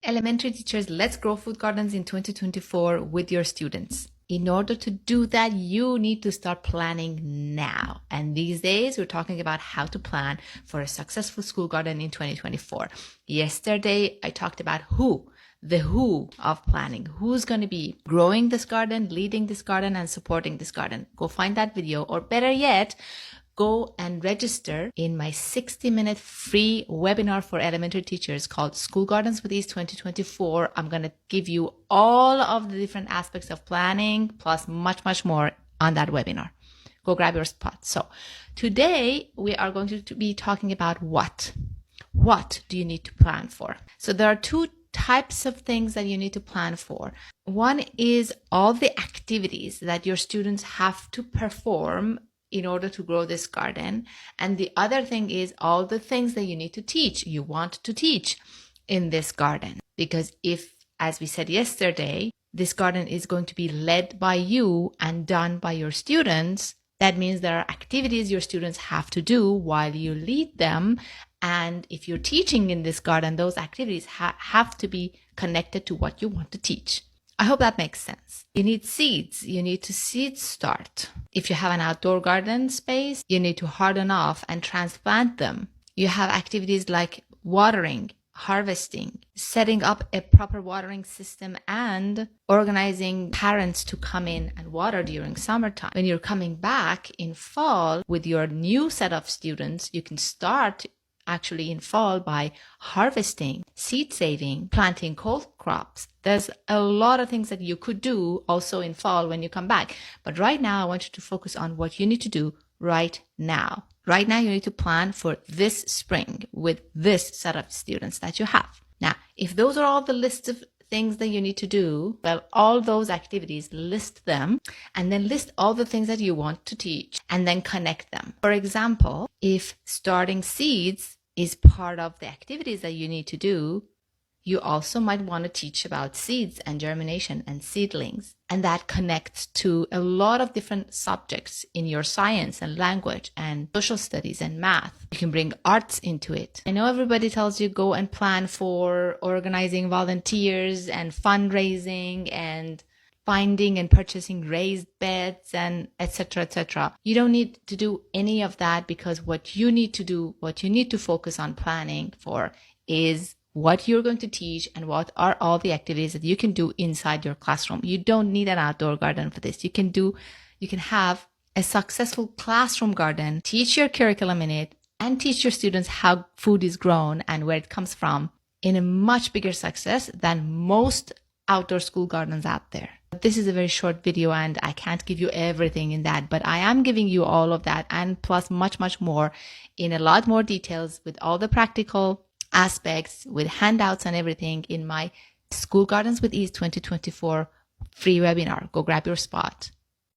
Elementary teachers, let's grow food gardens in 2024 with your students. In order to do that, you need to start planning now. And these days, we're talking about how to plan for a successful school garden in 2024. Yesterday, I talked about the who of planning. Who's going to be growing this garden, leading this garden, and supporting this garden. Go find that video, or better yet, go and register in my 60-minute free webinar for elementary teachers called School Gardens with Ease 2024. I'm going to give you all of the different aspects of planning, plus much, much more on that webinar. Go grab your spot. So today we are going to be talking about what. What do you need to plan for? So there are two types of things that you need to plan for. One is all the activities that your students have to perform in order to grow this garden. And the other thing is all the things that you need to teach, you want to teach in this garden. Because if, as we said yesterday, this garden is going to be led by you and done by your students, that means there are activities your students have to do while you lead them. And if you're teaching in this garden, those activities have to be connected to what you want to teach. I hope that makes sense. You need seeds. You need to seed start. If you have an outdoor garden space, you need to harden off and transplant them. You have activities like watering, harvesting, setting up a proper watering system, and organizing parents to come in and water during summertime. When you're coming back in fall with your new set of students, you can start actually in fall by harvesting, seed saving, planting cold crops. There's a lot of things that you could do also in fall when you come back. But right now, I want you to focus on what you need to do right now. Right now, you need to plan for this spring with this set of students that you have. Now, if those are all the list of things that you need to do, well, all those activities, list them, and then list all the things that you want to teach, and then connect them. For example, if starting seeds is part of the activities that you need to do, you also might want to teach about seeds and germination and seedlings. And that connects to a lot of different subjects in your science and language and social studies and math. You can bring arts into it. I know everybody tells you go and plan for organizing volunteers and fundraising and finding and purchasing raised beds and etc., etc. You don't need to do any of that, because what you need to do, what you need to focus on planning for is what you're going to teach and what are all the activities that you can do inside your classroom. You don't need an outdoor garden for this. You can have a successful classroom garden, teach your curriculum in it, and teach your students how food is grown and where it comes from in a much bigger success than most outdoor school gardens out there. This is a very short video and I can't give you everything in that, but I am giving you all of that and plus much, much more in a lot more details with all the practical aspects, with handouts and everything in my School Gardens with Ease 2024 free webinar. Go grab your spot.